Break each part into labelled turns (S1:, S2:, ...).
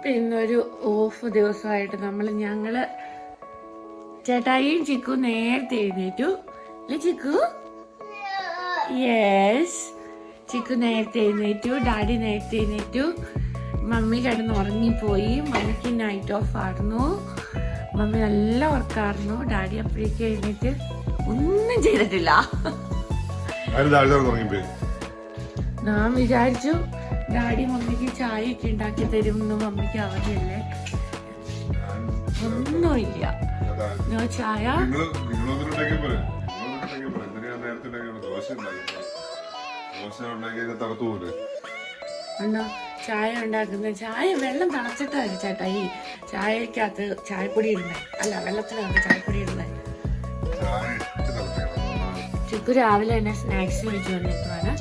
S1: പിന്നൊരു ഓഫ് ദിവസമായിട്ട് ഞങ്ങള് ചേട്ടായിയും ചിക്കു നേരത്തെ എഴുന്നേറ്റു അല്ലേ ചിക്കു? യെസ്, ചിക്കു നേരത്തെ എഴുന്നേറ്റു, ഡാഡി നേരത്തെ എഴുന്നേറ്റു, മമ്മി കിടന്ന് ഉറങ്ങിപ്പോയി. മമ്മിക്ക് നൈറ്റ് ഓഫ് ആയിരുന്നു, മമ്മി നല്ല വർക്കായിരുന്നു. ഡാഡി അപ്പോഴേക്കും എഴുന്നേറ്റ് ഒന്നും ചെയ്തിട്ടില്ല. ഞാൻ വിചാരിച്ചു ഡാഡി മമ്മിക്ക് ചായ ഒക്കെ ഉണ്ടാക്കി തരുമെന്ന്. മമ്മിക്ക് അവധിയല്ലേ, ഒന്നുമില്ല. ഞാൻ ചായ ചായ ഉണ്ടാക്കുന്ന ചായ വെള്ളം തിളച്ചിട്ടാണ് ചേട്ടാ. ഈ ചായക്കകത്ത് ചായപ്പൊടി ഇടുന്നേ, അല്ല വെള്ളത്തിനകത്ത് ചായപ്പൊടി ഇടുന്നേ. ചിക്കു രാവിലെ തന്നെ സ്നാക്സ് വിളിച്ചു വന്നിരിക്കുവാണ്.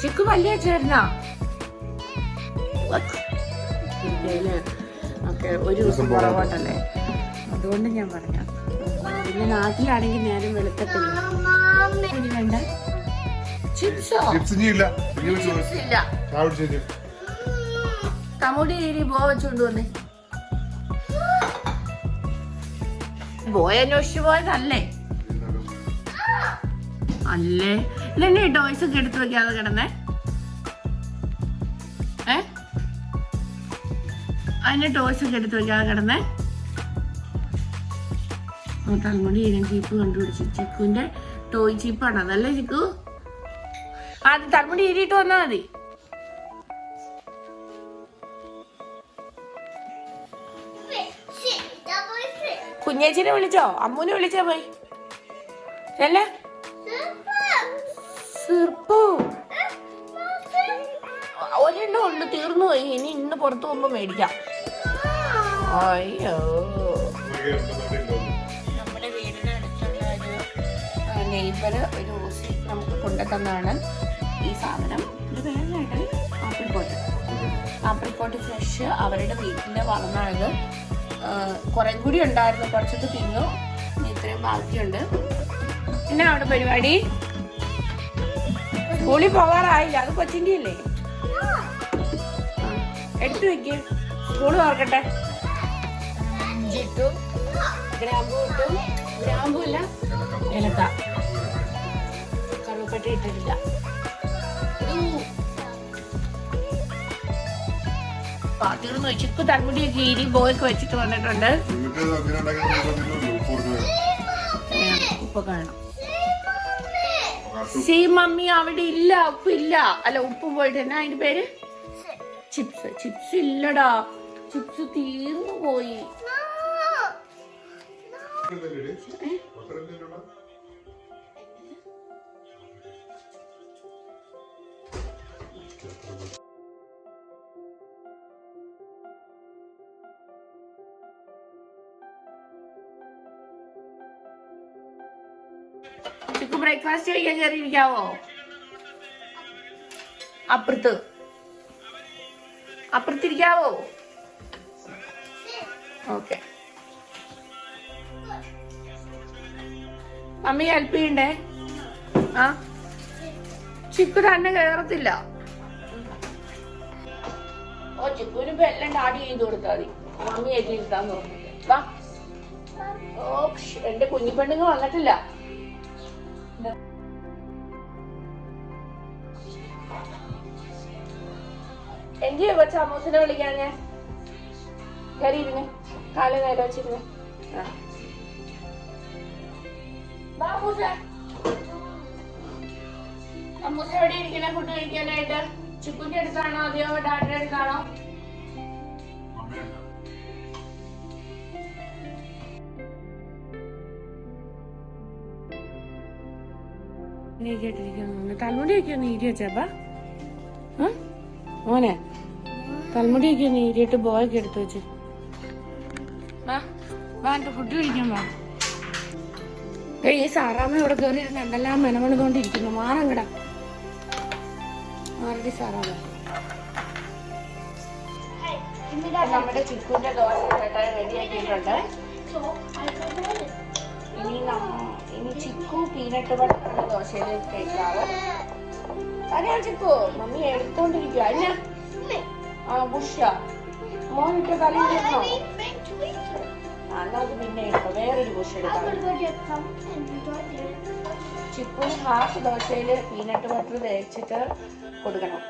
S1: ചിക്കു വലിയ ചേർന്നാ ഒക്കെ ഒരു ദിവസം പുറകോട്ടല്ലേ, അതുകൊണ്ട് ഞാൻ പറഞ്ഞ. പിന്നെ നാട്ടിലാണെങ്കിൽ നേരം വെളുക്കത്തില്ല. വേണ്ട തമുടി രീതി ബോ വെച്ചോണ്ട് വന്നേ. ബോയ് അന്വേഷിച്ചു പോയതല്ലേ? അല്ലേ ഇല്ലെന്നെ ടോയ്സ് ഒക്കെ എടുത്തു വെക്കാതെ കിടന്നേ. അതിന്റെ ടോയ്സ് ഒക്കെ എടുത്തു വെക്കാതെ കിടന്നേ. തൽമുടി ചീപ്പ് കണ്ടുപിടിച്ചു. ചിക്കുവിന്റെ ടോയ് ചീപ്പാണ് അതല്ലേ ചിക്കു? അത് തൽമുടി ഈരിയിട്ട് വന്നാ മതി. കുഞ്ഞേച്ചിനെ വിളിച്ചോ? അമ്മൂനെ വിളിച്ചോ പോയി? അല്ലേ ഒരെണ്ണം ഉണ്ട്, തീർന്നു പോയി. ഇനി ഇന്ന് പുറത്തു പോകുമ്പോ മേടിക്കാം. അയ്യോ, നമ്മുടെ വീടിന് അടുത്തുള്ള ഒരു നെയ്ബറ് ഒരു നമുക്ക് കൊണ്ടുതന്നാണ് ഈ സാധനം. ഇത് വേറെയായിട്ട് ആപ്പിൾക്കോട്ട് ഫ്രഷ് അവരുടെ വീട്ടിൽ വളർന്നാണിത്. കുറെ കൂടി ഉണ്ടായിരുന്നു, കുറച്ചൊക്കെ തിന്നു, ഇത്രയും ബാക്കിയുണ്ട്. പിന്നെ അവിടെ പരിപാടി സ്കൂളിൽ പോകാറായില്ല, അത് കൊച്ചിൻ്റെ അല്ലേ? എടുത്തു വെക്ക്, സ്കൂള് തുറക്കട്ടെ. ഇഞ്ചി ഇട്ടു, ഗ്രാമ്പൂ ഇട്ടു, ഗ്രാമ്പൂ അല്ല ഏലക്ക, കറുവപ്പട്ട ഇട്ടിട്ടില്ല. തീർന്നു. ചിക്കു തൻമുടിയൊക്കെ ഇരി ബോയൊക്കെ വെച്ചിട്ട് വന്നിട്ടുണ്ട്. ഉപ്പ് കാണണം. സീ മമ്മി അവിടെ ഇല്ല, ഉപ്പില്ല. അല്ല ഉപ്പ് പോയിട്ട് എന്നാ അതിന്റെ പേര്? ചിപ്സ് ഇല്ലടാ, ചിപ്സ് തീർന്നു പോയി. ചിക്കു ബ്രേക്ക്ഫാസ്റ്റ് കഴിക്കാൻ കയറിയിരിക്കാവോ? അപ്പുറത്തിരിക്കാവോ? ഓക്കെ. മമ്മി ഹെൽപ്പ് ചെയ്യണ്ടേ? ചിക്കു തന്നെ കയറത്തില്ല. ചിക്കുവിന് ഇപ്പൊ എല്ലാം ഡാഡി ചെയ്ത് കൊടുത്താൽ മതി. മമ്മി ഏറ്റിരുത്താൻ തോന്നുന്നു. വാ. എന്റെ കുഞ്ഞിപ്പെണ്ണുങ്ങൾ വന്നിട്ടില്ല. എന്തിയാ കൊച്ച അമ്മൂസിനെ വിളിക്കാൻ? ഞാൻ കയറിയിരുന്നേ, കാല് നേരെ വെച്ചിരുന്നേ. അമ്മൂസ എവിടെ ഇരിക്കണേ ഫുഡ് കഴിക്കാനായിട്ട്? ചിക്കുന്റെ അടുത്താണോ അതെയോ ഡാഡിയുടെ അടുത്താണോ? തൽമുടിയൊക്കെ ഒന്ന് ഈരി വെച്ചാ മോനെ, തൽമുടിയൊക്കെ ഒന്ന് ഈരിയിട്ട് ബോയൊക്കെ എടുത്തു വെച്ച് വാ ഫുഡ് കഴിക്കാൻ വാ. ഈ സാറാമ്മ ഇവിടെ കയറി ഇരുന്ന് എന്തെല്ലാം മെനമണുകൊണ്ടിരിക്കുന്നു. മാറങ്ങട മാറി സാറാമ്മ. നമ്മുടെ ചിക്കുന്റെ ദോശ റെഡിയാക്കിയിട്ടുണ്ട്. ഇനി ചിക്കു പീനട്ട് ബട്ടറിന്റെ ദോശയിലേക്ക് കഴിക്കാറ്. അറിയാം ചിക്കു, മമ്മി എടുത്തോണ്ടിരിക്കുക. ബുഷ മോനിട്ട് കളിയിരുന്നോ? അത് പിന്നെ ഇപ്പൊ വേറൊരു ബുഷ് എടുക്കാം. ചിക്കുന് ഹാഫ് ദോശയിൽ പീനട്ട് ബട്ടർ തേച്ചിട്ട് കൊടുക്കണം.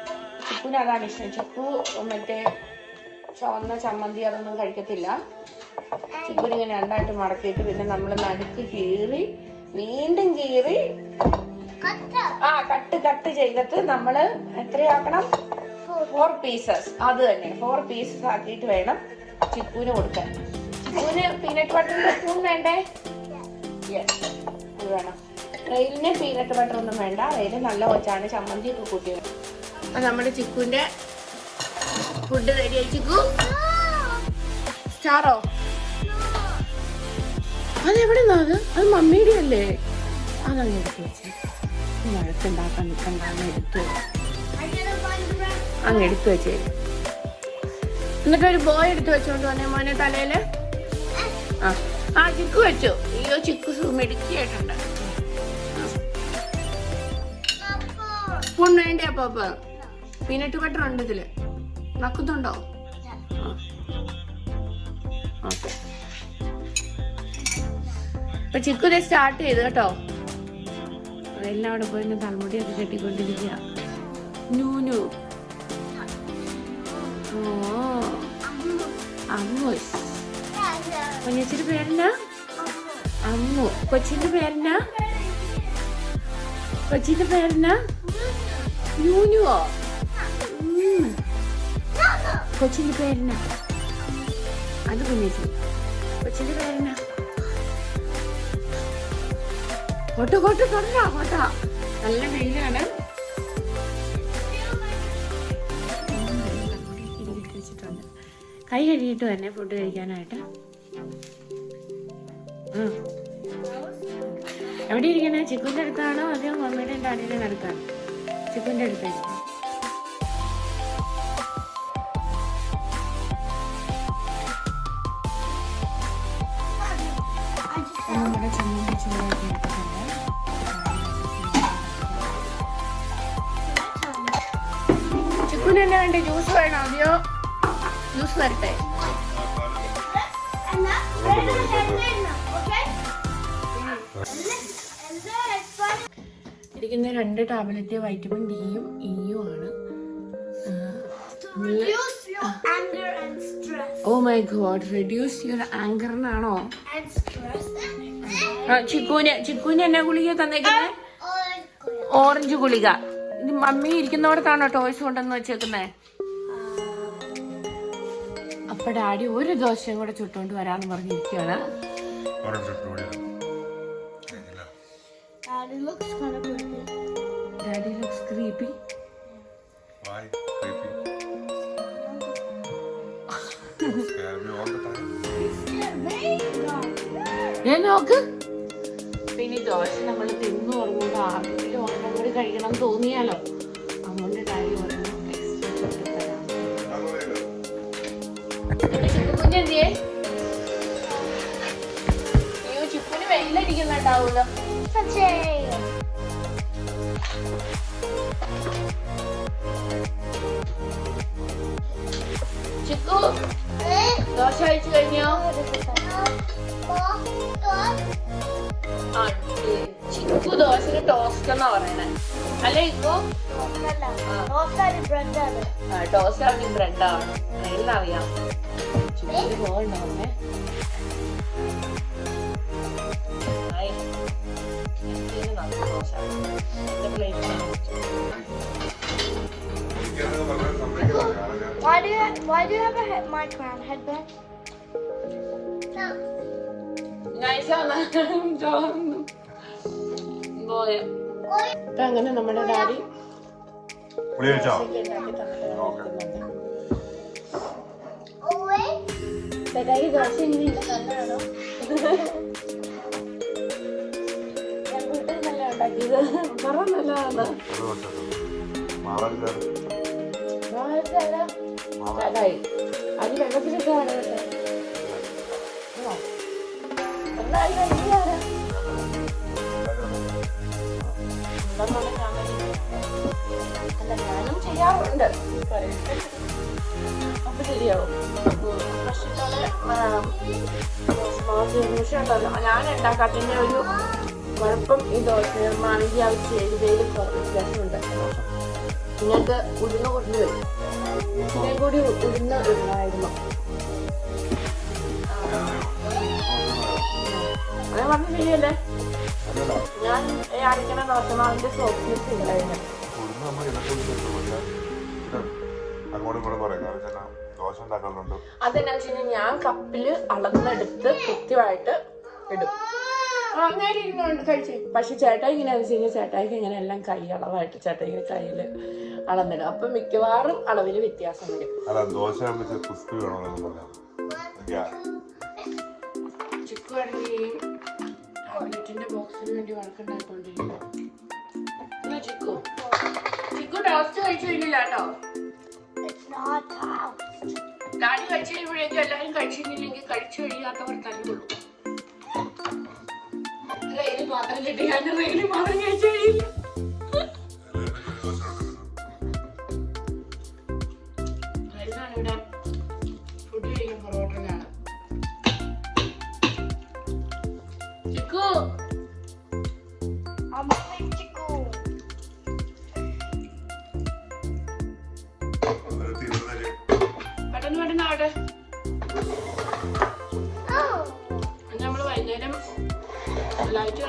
S1: ചിക്കുന് അതാണ് ഇഷ്ടം. ചിക്കു മറ്റേ ചുവന്ന ചമ്മന്തി അതൊന്നും കഴിക്കത്തില്ല. ചിക്കുന് ഇങ്ങനെ രണ്ടായിട്ട് മടക്കിയിട്ട് പിന്നെ നമ്മൾ നടുക്ക് കീറി വീണ്ടും കീറി കട്ട് ചെയ്തിട്ട് നമ്മള് എത്രയാക്കണം? 4 പീസസ്. അത് തന്നെ 4 പീസസ് ആക്കിയിട്ട് വേണം ചിക്കുന് കൊടുക്കാൻ. ചിക്കുന് പീനട്ട് ബട്ടറിന്റെ സ്പൂൺ വേണ്ടേ? യെസ്, അത് വേണം. റെയിലിന് പീനട്ട് ബട്ടർ ഒന്നും വേണ്ട. റെയില് നല്ല കൊച്ചാണ്, ചമ്മന്തി ഒക്കെ കൂട്ടി. അപ്പൊ നമ്മുടെ ചിക്കുന്റെ ഫുഡ് റെഡി ആയി. ചിക്കു സ്റ്റാറോ? അതെവിടെ നിന്നത്? അത് മമ്മിയുടെ അല്ലേ? അതങ്ങ് എടുത്ത് വെച്ച് വഴക്കുണ്ടാക്കാൻ നിൽക്കണ്ട. അങ്ങ് എടുത്തു വെച്ചേ. എന്നിട്ട് ഒരു ബോയ് എടുത്ത് വെച്ചോണ്ട് വന്നേ മോനെ തലയില്. ചിക്കു വെച്ചു. അയ്യോ ചിക്കു മെടുക്കിയായിട്ടുണ്ട്. സ്പൂൺ വേണ്ടേ? അപ്പൊ പീനട്ട് ബട്ടർ ഉണ്ട് ഇതില്. നക്കുന്നുണ്ടോ? അപ്പൊ ചിക്കു സ്റ്റാർട്ട് ചെയ്തു കേട്ടോ. എല്ലാം അവിടെ പോയി തലമുടിയൊക്കെ കെട്ടിക്കൊണ്ടിരിക്കുക. നൂനു അമ്മൂസ്. കുഞ്ഞച്ചിന്റെ പേരെന്നാ? അമ്മു. കൊച്ചിന്റെ പേരെന്നാ? കൊച്ചിന്റെ പേരെന്നാ? നൂനുവോ? കൊച്ചിന്റെ പേരെന്നാ? അത് കുഞ്ഞച്ചി. കൊച്ചിന്റെ പേരെന്നാ? കോട്ട നല്ല വെയിലാണ്. കൈ കഴുകിയിട്ട് തന്നെ ഫുഡ് കഴിക്കാനായിട്ട്. എവിടെ ഇരിക്കണേ? ചിക്കുന്റെ അടുത്താണോ അതെയോ മമ്മിയുടെ ഡാഡിയുടെ അടുത്താണോ? ചിക്കുന്റെ അടുത്തായിരിക്കും. നമ്മുടെ ചമ്മന്തി ചോറൊക്കെ എടുത്തിട്ടുണ്ട്. ചിക്കുന് എന്നാ വേണ്ടേ? ജ്യൂസ് വേണോ അതെയോ ജ്യൂസ് വരട്ടെ? ഇരിക്കുന്ന 2 ടാബ്ലറ്റ് വൈറ്റമിൻ ഡിയും ഇയും ആണ്. Oh my god, reduce your anger എന്നാണോ? ചിക്കുന് എന്നാ ഗുളിക തന്നേക്കുന്നേ? ഓറഞ്ച് ഗുളിക. ഇത് മമ്മി ഇരിക്കുന്നോടത്താണോ ടോയ്സ് കൊണ്ടെന്ന് വെച്ചേക്കുന്നേ? അപ്പൊ ഡാഡി ഒരു ദോശയും കൂടെ ചുട്ടോണ്ട് വരാന്ന് പറഞ്ഞിരിക്കുകയാണ്. Daddy looks creepy.
S2: Why creepy? You scare me all the time.
S1: നോക്ക്. പിന്നെ ദോശ നമ്മൾ തിന്നു തുടങ്ങുമ്പോൾ ആർക്കെങ്കിലും ഒരെണ്ണം കൂടി കഴിക്കണം തോന്നിയാലോ, അതുകൊണ്ട് ഡാഡി ഒരെണ്ണം എക്സ്ട്രാ ചുട്ട് തരാം. ചിക്കുഞ്ഞെന്തിയേ? അയ്യോ ചിക്കുന് വെയിലടിക്കുന്നുണ്ടാവൂലോ. ചിക്കു ദോശ കഴിച്ചു കഴിഞ്ഞോ? ചിക്കു ദോശക്ക് ടോസ്റ്റ് എന്നാ പറയണേ അല്ലേ? ഇക്കു ടോസ്റ്റ് ആണെങ്കിൽ ബ്രെഡാണ്. എല്ലാം അറിയാം. Chikoo പോകണ്ടാവുന്നേ. Dosa
S3: Why do you have a my crown headband? No.
S1: Nice ആണ്. അങ്ങനെ നമ്മുടെ ഡാഡി ചേട്ടായി ദോശ ഇങ്ങനെ നല്ലതാണോ? നല്ല ഉണ്ടാക്കിയത് പറ നല്ലതാണ്. ചേട്ടായി അത് വെള്ളത്തിലിട്ടാണ് അല്ല ഞാനും ചെയ്യാറുണ്ട്. ശരിയാവും. പക്ഷേ ഞാൻ ഉണ്ടാക്കാത്തതിൻ്റെ ഒരു കുഴപ്പം ഈ ദോശ മാവിൻ്റെ ആ ചേരുവയിൽ വ്യത്യാസമുണ്ട്. നിങ്ങൾക്ക് ഉഴുന്ന് കൊണ്ടുവരും, ഇതിനെയും കൂടി ഉഴുന്ന് ഇടണമായിരുന്നു. അങ്ങനെ പറഞ്ഞ് ശരിയല്ലേ? ഞാൻ അരക്കണ ദോശമാവിൻ്റെ സോഫ്റ്റ്നെസ് ഇല്ലായിരുന്നു. അതെന്നാ വെച്ച് കഴിഞ്ഞാൽ ഞാൻ കപ്പില് അളന്നെടുത്ത് കൃത്യമായിട്ട് ഇടും. അങ്ങനെ ഇരുന്നുകൊണ്ട് കഴിച്ചു. പക്ഷെ ചേട്ടായി ഇങ്ങനെ വെച്ച് കഴിഞ്ഞാൽ ചേട്ടായിക്ക് ഇങ്ങനെ എല്ലാം കൈ അളവായിട്ട് ചേട്ടായി ഇങ്ങനെ കയ്യിൽ അളന്നിടും. അപ്പൊ മിക്കവാറും അളവില് വ്യത്യാസം വരും. ചിക്കുവാണെങ്കിൽ ടോയ്ലറ്റിന്റെ ബോക്സിന് വേണ്ടി വഴക്കുണ്ടായിക്കൊണ്ടിരിക്കുന്നു. ചിക്കു ടോസ്റ്റ് കഴിച്ചു കഴിഞ്ഞില്ല കേട്ടോ. ഡാഡി കഴിച്ചു കഴിയുമ്പോഴേക്കും എല്ലാരും കഴിച്ചില്ലെങ്കിൽ കഴിച്ചു കഴിയാത്തവർ തല്ലുള്ളൂ. റെയിലിൽ മാത്രം കിട്ടിയാൽ റെയിലിൽ മാത്രം കഴിച്ചു കഴിയില്ല. റെയിലാണ് ഇവിടെ ഫുഡ് കഴിക്കാൻ പൊറോട്ടയിലാണ്. ചിക്കു പെട്ടെന്ന് പെട്ടെന്ന് ആവട്ടെ. നമ്മള് വൈകുന്നേരം ലൈറ്റ്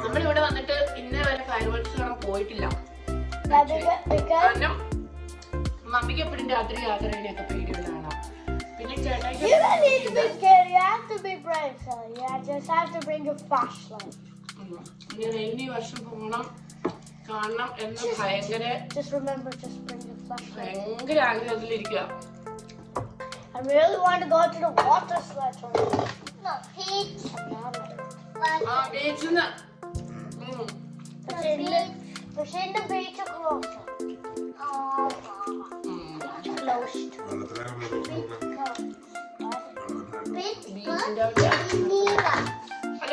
S1: നമ്മളിവിടെ വന്നിട്ട് ഇന്നേ വരെ ഫയർ വർക്ക്സ് കാണാൻ പോയിട്ടില്ല. കാരണം മമ്മിക്ക് എപ്പോഴും രാത്രി യാത്ര ചെയ്യാനൊക്കെ പേടിയുള്ളതാണ്. പിന്നെ ചേട്ടായി ഈ വർഷം പോകണം കാണണം എന്ന് ഭയങ്കര ആഗ്രഹത്തിലിരിക്കുക. ബീച്ചിന്ന്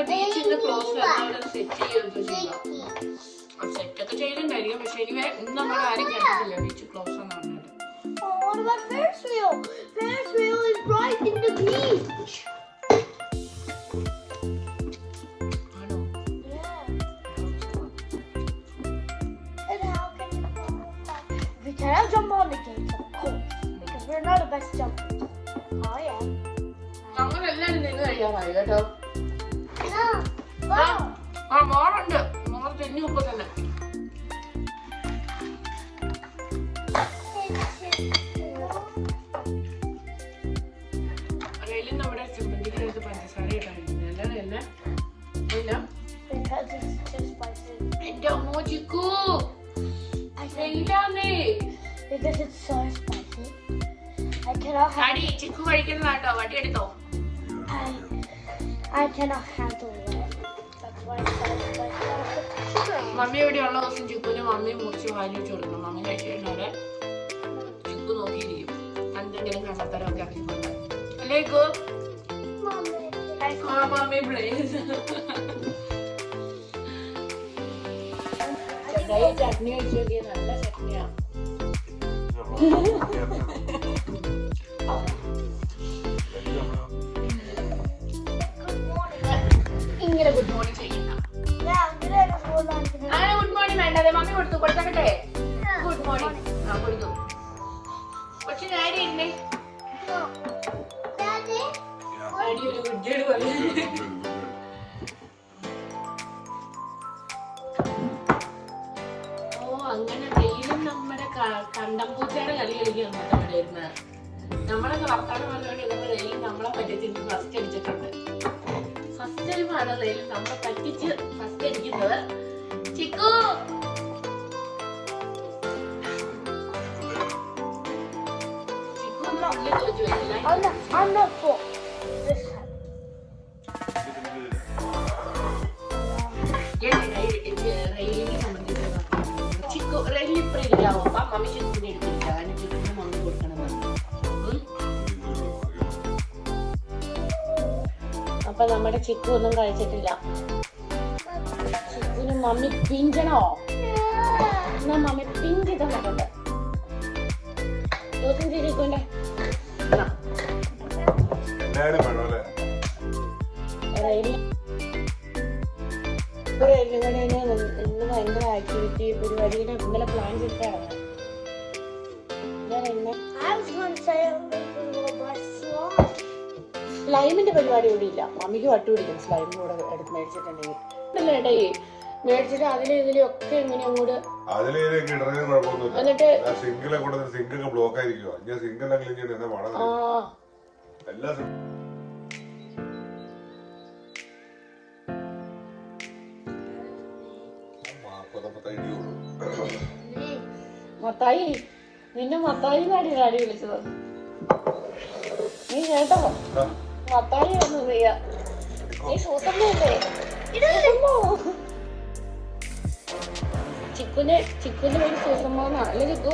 S1: ബീച്ചിന്റെ ക്ലോസ് സെറ്റ് ചെയ്യുകയൊക്കെ ചെയ്യാം. സെറ്റൊക്കെ ചെയ്തിട്ടുണ്ടായിരിക്കും. പക്ഷെ ഇനി ഇന്ന് നമ്മൾ ആരും കണ്ടിട്ടില്ല ബീച്ച് ക്ലോസ് എന്ന് പറഞ്ഞിട്ട്. നമ്മളെല്ലാരും നിന്ന് കഴിയാറായി കേട്ടോ. ആ മോറുണ്ട്, മോർ തെന്നി ഉപ്പ് തന്നെ. റെയിലിൽ നമ്മുടെ ചെമ്പന്തിക്കടുത്ത് പഞ്ചസാര ഇട്ടായിരുന്നു. അല്ലാതെ തന്നെ എന്റെ അമ്മോ ചിക്കു റെയിലാന്നേ. ഡാഡി ചിക്കു കഴിക്കുന്നതാട്ടോ, വടി എടുത്തോ. മമ്മി ഇവിടെ ഉള്ള ദിവസം ചിക്കുവിന് മമ്മി മുറിച്ച് വാരി വെച്ച് കൊടുക്കണം. മമ്മി കഴിച്ചു കഴിഞ്ഞാല് ചിക്കു നോക്കിയിരിക്കും, എന്തെങ്കിലും കള്ളത്തരമൊക്കെ ആക്കിക്കൊണ്ട്. അല്ലേ ഗോ മമ്മി പ്ലീസ്. ചെറുതായി ചട്നി കഴിച്ചു നോക്കിയ നല്ല ചട്നിയാ. ഇങ്ങനെ ഗുഡ് മോർണിംഗ് ചെയ്യുന്ന അങ്ങനെ ഗുഡ് മോർണിംഗ് വേണ്ടതെ മമ്മി കൊടുക്കട്ടെ. ഗുഡ് മോർണിംഗ് ആ കൊടുത്തു. പക്ഷെ ഡാഡി ഇല്ലേ, ഡാഡി ഒരു ഗുഡ് പോലെ. ഓ അങ്ങനെ വെയിലും നമ്മുടെ കണ്ടംപൂച്ചയുടെ കളി കളിക്കാൻ ഇവിടെ ഇരുന്ന് നമ്മളൊക്കെ വർത്താനം പറഞ്ഞുകൊണ്ട് ഇതൊക്കെ വെയിലും നമ്മളെ പറ്റിച്ചിട്ട് ഫസ്റ്റ് അടിച്ചിട്ടുണ്ട്. ഫസ്റ്റ് ടൈമാണ് വെയിലും നമ്മളെ പറ്റിച്ച് ഫസ്റ്റ് അടിക്കുന്നത്. ചിക്കു റെയിലിനെ സംബന്ധിച്ച് ചിക്കു റെയിൽ ഇപ്പം ഇരിക്കാവോ? അപ്പം മമ്മി ചിക്കുവിനെ എടുത്തിരിക്കാം, കാരണം ചിക്കുവിന് മമ്മി കൊടുക്കണമെന്ന്. അപ്പൊ നമ്മുടെ ചിക്കു ഒന്നും കഴിച്ചിട്ടില്ല. മമ്മി പിഞ്ചണോ? എന്നാ മമ്മി പിഞ്ച് തന്നിട്ടുണ്ട്. ചിക്കുന്റെ ഇന്ന് ഭയങ്കര ആക്ടിവിറ്റി പരിപാടിയുടെ ഇന്നലെ പ്ലാൻ ചെയ്തിട്ടാണ്. സ്ലൈമിന്റെ പരിപാടി ഇവിടെ ഇല്ല. മമ്മിക്ക് വട്ടു പിടിക്കും സ്ലൈമിന്റെ കൂടെ എടുത്ത് മേടിച്ചിട്ടുണ്ടെങ്കിൽ. മേടിച്ചിട്ട് അതിലും ഇതിലും ഒക്കെ എങ്ങനെ അങ്ങോട്ട് എന്നിട്ട് മത്തായി നിന്നെ മത്തായി നാടി നാടി വിളിച്ചത് നീ കേട്ടോ? മത്തായി ഒന്നും ചെയ്യാ. നീ സൂസമ്മയല്ലേ? ചിക്കുന്റെ പേര് സൂസമ്മ അല്ലേ ചിക്കു?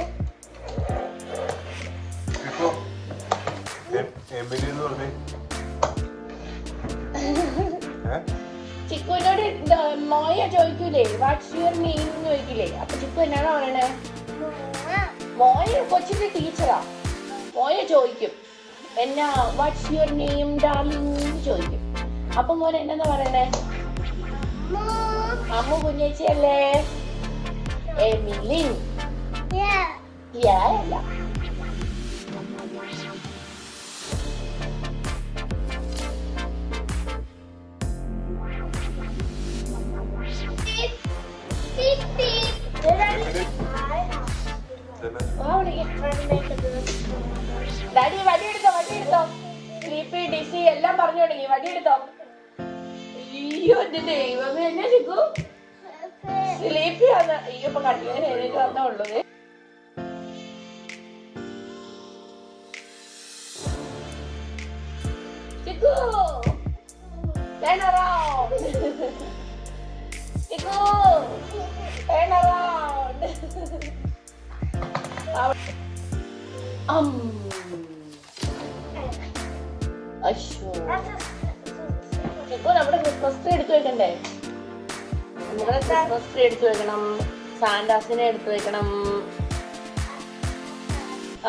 S1: ചിക്കുവിനോട് മോയ ചോദിക്കൂലേ വാട്ട്സ് യുവർ നെയിം എന്ന് ചോദിക്കില്ലേ? അപ്പൊ ചിക്കു എന്നാണോ പറയണേ? മോയ കൊച്ചിന്റെ ടീച്ചറാ. മോയ ചോദിക്കും എന്നാ വാട്ട്സ് യുവർ നെയിം ഡാർലിംഗ് ചോദിക്കും. അപ്പൊ മോൻ എന്നാ പറയണേ? അമ്മു കുഞ്ഞേച്ചിയല്ലേ? എമിലിൻ അല്ല. ഡാഡി വടിയെടുത്തോ സ്ലീപ്പി ഡിസി എല്ലാം പറഞ്ഞു തുടങ്ങി. വടിയെടുത്തോ. അയ്യോ എന്റെ ദൈവമേ എന്നാ ചിക്കു സ്ലീപ്പിയാണ്. അയ്യോ ഇപ്പൊ കട്ടിലിന് എഴുന്നേറ്റ് വന്നേ ഉള്ളൂ. Chikoo turn around. Chikoo turn around. അശ്ശോ chikoo നമ്മുടെ ക്രിസ്മസ് ട്രീ എടുത്തു വെക്കണ്ടേ? നമ്മുടെ ക്രിസ്മസ് ട്രീ എടുത്തു വെക്കണം. സാന്റാസിനെ എടുത്തു വെക്കണം.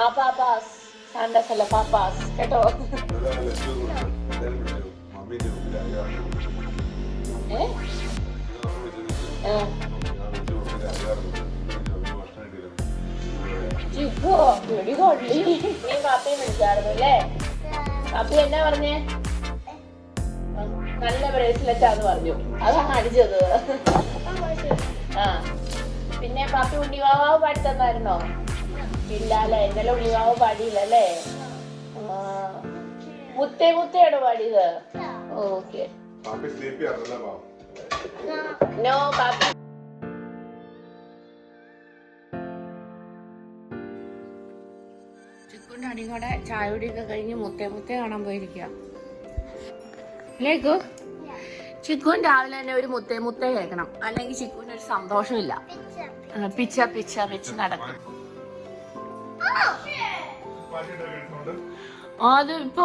S1: ആ പാപ്പാസ് സാന്റാസ് അല്ല പാപ്പാസ് കേട്ടോ. ചിക്കു വെടി കൊള്ളി. നീ പാപ്പയെ വിളിച്ചായിരുന്നു അല്ലേ? പാപ്പി എന്നാ പറഞ്ഞേ? നല്ല ബ്രേസ്ലെറ്റാന്ന് പറഞ്ഞു. അതാണ് അടിച്ചത്. ആ പിന്നെ പാപ്പി ഉണ്ണിവാവ് പാടി തന്നായിരുന്നോ? ഇല്ല അല്ലേ? ഇന്നലെ ഉണ്ണിവാവ് പാടിയില്ലല്ലേ? മുത്തേ മുത്തയാണോ പാടിയത്? ഓക്കെ. നോ പാപ്പി. ചിക്കുന്റെ അടിയും കൂടെ ചായ കുടിയൊക്കെ കഴിഞ്ഞ് മുത്തേ കാണാൻ പോയിരിക്കുക. ചിക്കുൻ രാവിലെ തന്നെ ഒരു മുത്തേ കേൾക്കണം, അല്ലെങ്കിൽ ചിക്കുവിന് ഒരു സന്തോഷമില്ല. പിച്ച നടക്കും. അത് ഇപ്പൊ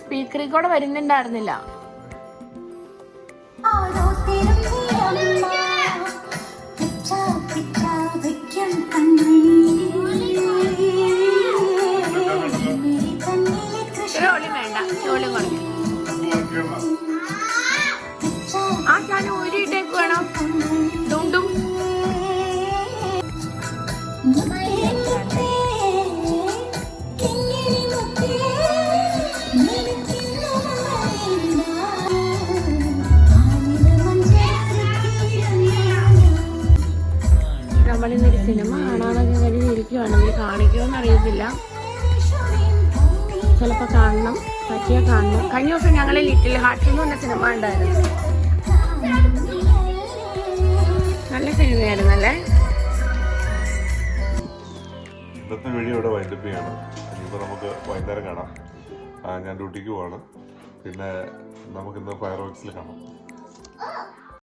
S1: സ്പീക്കറിൽ കൂടെ വരുന്നുണ്ടായിരുന്നില്ല. ചോളി വേണ്ട, ചോളി കുറഞ്ഞു. ആ ഞാൻ ഊരിയിട്ടേക്ക് വേണം. ഡുണ്ടും നമ്മളിന്നൊരു സിനിമ കാണാനൊക്കെ കരുതിയിരിക്കുവാണെങ്കിൽ കാണിക്കുമെന്ന് അറിയത്തില്ല. ചിലപ്പോൾ കാണണം, പറ്റിയാൽ കാണണം. കഴിഞ്ഞ ദിവസം ഞങ്ങൾ ലിറ്റിൽ ഹാർട്ട്സ് എന്ന് പറഞ്ഞ സിനിമ ഉണ്ടായിരുന്നു. നല്ല സിനിമയായിരുന്നല്ലേ?
S2: ഇന്നത്തെ വീഡിയോ ഇവിടെ വൈൻഡപ്പ് ചെയ്യാണ്. ഇനിയിപ്പോൾ നമുക്ക് വൈകുന്നേരം കാണാം. ഞാൻ ഡ്യൂട്ടിക്ക് പോവാണ്. പിന്നെ നമുക്കിന്ന് ഫയർ വർക്സിൽ കാണാം.